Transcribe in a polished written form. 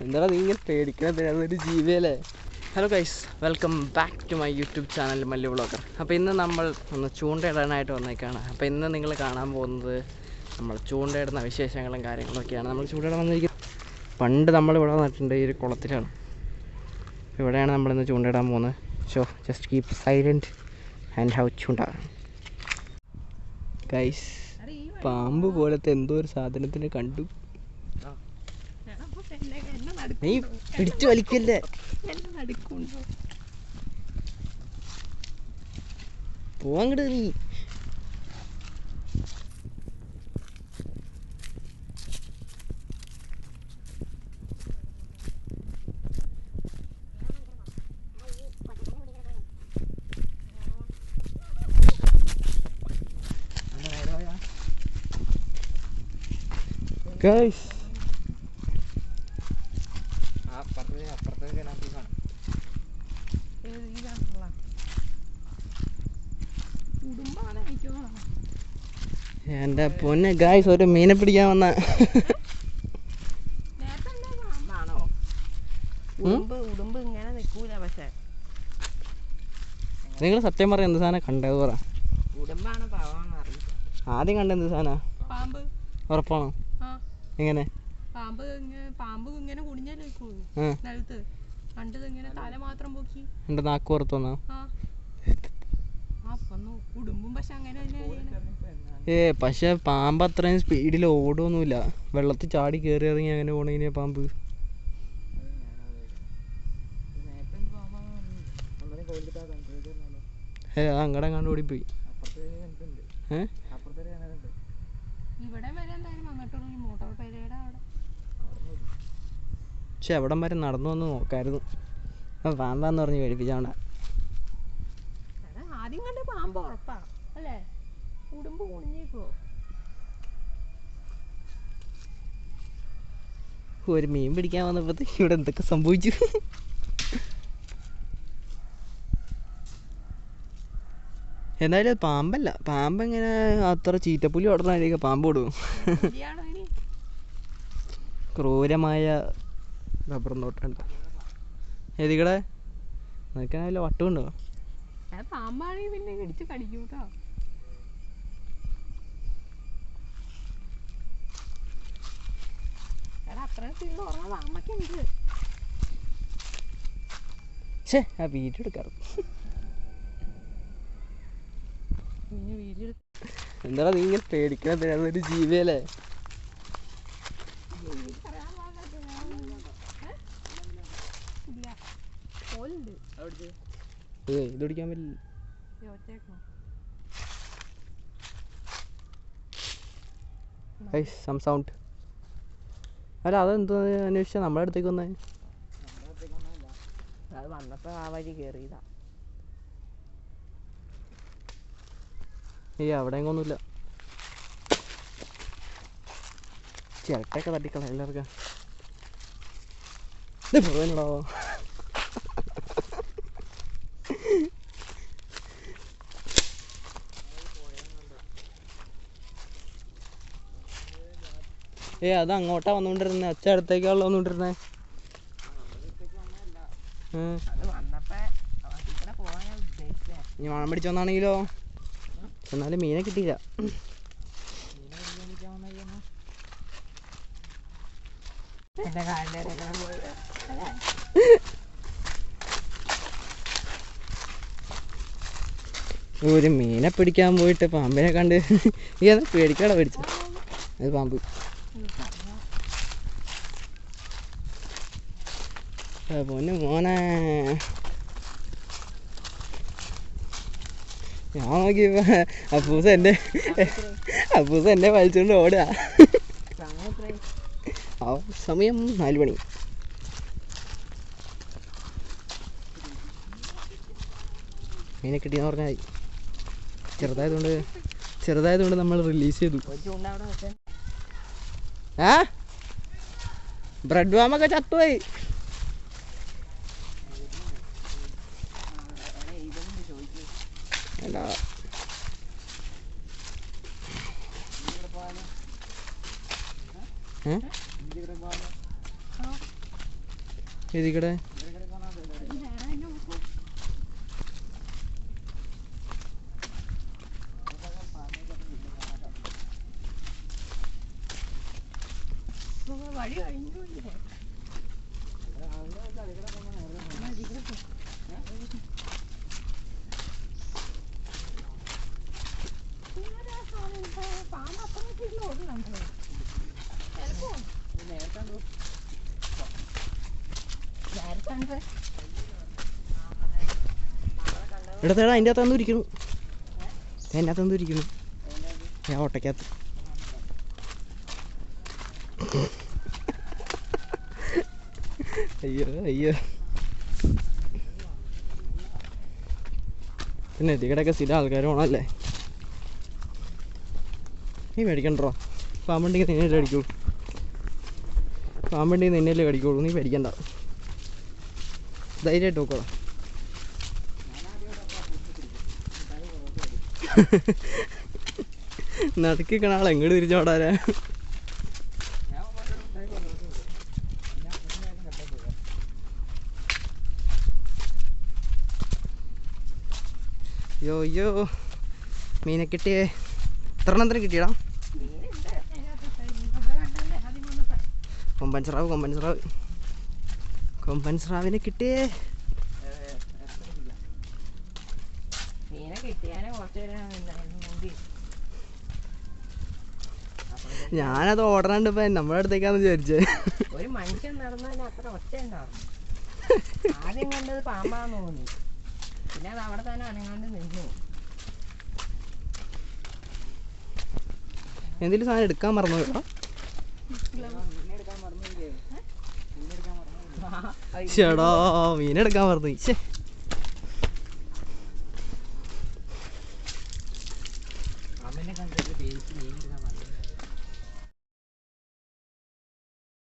എന്താ നീ ഇങ്ങനെ പേടിക്കണത് ജീവിയല്ലേ? Hello guys, welcome back to my YouTube channel Mallu vlogger. അപ്പോൾ ഇന്ന് നമ്മൾ ഒന്ന് ചൂണ്ടയിടാനായിട്ട് വന്നേക്കാണ്. അപ്പോൾ ഇന്ന് നിങ്ങൾ കാണാൻ പോകുന്നത് നമ്മൾ ചൂണ്ടയിടുന്ന വിശേഷങ്ങളും കാര്യങ്ങളൊക്കെയാണ്. നമ്മൾ ചൂണ്ടയിടാൻ വന്നിരിക്കുന്നത് പണ്ട് നമ്മളിവിടെ വന്നിട്ടുണ്ട് ഈ ഒരു കുളത്തിലാണ്. ഇവിടെയാണ് നമ്മളിന്ന് ചൂണ്ടയിടാൻ പോകുന്നത്. So just keep silent and how ചൂണ്ട. ഗൈസ്, പാമ്പ് പോലത്തെ എന്തോ ഒരു സാധനത്തിനെ കണ്ടു. നീ പിടിച്ചു വലിക്കല്ലേ, പോവാങ്ങട് നീ. ഗൈസ്, എൻ്റെ പൊന്നെ ഗായ്സ്, ഒരു മീനെ പിടിക്കാൻ വന്ന. നിങ്ങൾ സത്യം പറയാം, എന്ത് സാധനം കണ്ടത് പറ. ആദ്യം കണ്ട എന്ത് സാധന? ഉറപ്പാണോ? എങ്ങനെ? എന്റെ നാക്ക് പുറത്തുവന്നോ? പക്ഷെ പാമ്പ് അത്രയും സ്പീഡിൽ ഓടൊന്നുമില്ല. വെള്ളത്തിൽ ചാടി കയറി ഇറങ്ങി അങ്ങനെ പോണേനെ പാമ്പ്. അങ്ങടെ കണ്ട് ഓടിപ്പോയി. പക്ഷെ എവിടം വരെ നടന്നു വന്ന് നോക്കായിരുന്നു. പാമ്പാന്ന് പറഞ്ഞ് കഴിപ്പിച്ചോണ്ട. ഒരു മീൻ പിടിക്കാൻ വന്നപ്പോഴത്തേക്ക് ഇവിടെ എന്തൊക്കെ സംഭവിച്ചു. എന്തായാലും അത് പാമ്പല്ല. പാമ്പ് എങ്ങനെ അത്ര ചീറ്റപ്പുലി ഓടണ പാമ്പ് ഓടും? ക്രൂരമായ റബ്ബർ തോട്ടമുണ്ട്. ഏതിക്കടെ നിനക്ക് വല്ല വട്ടമുണ്ടോ? പാമ്പാണെങ്കിൽ പിന്നെ ഇടിച്ച് കടിക്കും കേട്ടോ. ആ വീഡിയോ എടുക്കാറ്. എന്താ നീ ഇങ്ങനെ പേടിക്കണത്? അതൊരു ജീവിയല്ലേ? ഇത് പിടിക്കാൻ പറ്റില്ല. Some sound. അല്ല, അതെന്തോ അന്വേഷിച്ചാ നമ്മുടെ അടുത്തേക്ക് വന്നേ? അത് വന്നപ്പോ ആ വഴി കേറിയതാ. അവിടെ എങ്ങൊന്നുമില്ല. ചിരട്ടയൊക്കെ തട്ടിക്കള എല്ലാവർക്കും. ഇത് പോവാനോ? അത് അങ്ങോട്ടാ വന്നോണ്ടിരുന്നേ. അച്ഛ അടുത്തേക്കാണല്ലോ വന്നോണ്ടിരുന്നേ. ഇനി മണം പിടിച്ചു വന്നാണെങ്കിലോ? എന്നാലും മീനെ കിട്ടിയില്ല. ഒരു മീനെ പിടിക്കാൻ പോയിട്ട് പാമ്പിനെ കണ്ട് ഈ അത് പേടിക്കാടാ പേടിച്ചു. അത് പാമ്പ്. പൊന്നു മോനെ, ഞാൻ നോക്കിയപ്പോ അപ്പൂസ് എന്നെ വലിച്ചോണ്ട് ഓടുക. സമയം 4 മണി. മീനെ കിട്ടിയെന്ന് പറഞ്ഞാൽ ചെറുതായതുകൊണ്ട് നമ്മൾ റിലീസ് ചെയ്തു. ബ്രെഡ് വാമൊക്കെ ചത്തുപോയി. ഇതിക്കടെ വഴി കഴിഞ്ഞു. പാമ്പ് അപ്പുറത്തേക്ക് ഓടുന്നുണ്ടോ? ചിലപ്പോ ഇടത്തേടാ അതിൻ്റെ അകത്ത് എന്തും ഇരിക്കുന്നു. അതിൻ്റെ അകത്ത് എന്തും ഇരിക്കുന്നു. ഞാൻ ഓട്ടയ്ക്കകത്ത്. അയ്യോ അയ്യോ. പിന്നെ ഇതികടെയൊക്കെ സ്ഥിരം ആൾക്കാർ വേണമല്ലേ. നീ മേടിക്കണ്ടോ? പാമ്പുണ്ടെങ്കിൽ നിന്നല്ലേ കടിക്കുള്ളൂ. പാമ്പുണ്ടെങ്കിൽ നിന്നല്ലേ കടിക്കുള്ളൂ. നീ പേടിക്കണ്ട, ധൈര്യമായിട്ട് നോക്കോളാം. നടുക്കിക്കണ ആൾ എങ്ങോട്ട് തിരിച്ചോടാനാ? യോ യോ മീനെ കിട്ടിയേ. എത്ര എണ്ണത്തിന് കിട്ടിയടാ? കൊമ്പൻ സ്രാവ്, കൊമ്പൻ സ്രാവ്, കൊമ്പൻ സ്രാവിനെ കിട്ടിയേ. ഞാനത് ഓടണണ്ട് ഇപ്പൊ നമ്മുടെ അടുത്തേക്കാന്ന് വിചാരിച്ചേ. ഒരു മനുഷ്യൻ നടന്നാൽ അത്ര ഒച്ച ഉണ്ടാവും. ആദ്യം കണ്ടത് പാമ്പാന്ന് തോന്നി, പിന്നെ അത് അവിടെ തന്നെ അനങ്ങാണ്ട് നിന്നു. എന്തെങ്കിലും സാധനം എടുക്കാൻ മറന്നു കേട്ടോ. ചേടാ മീനെടുക്കാൻ മറന്നു. ശേ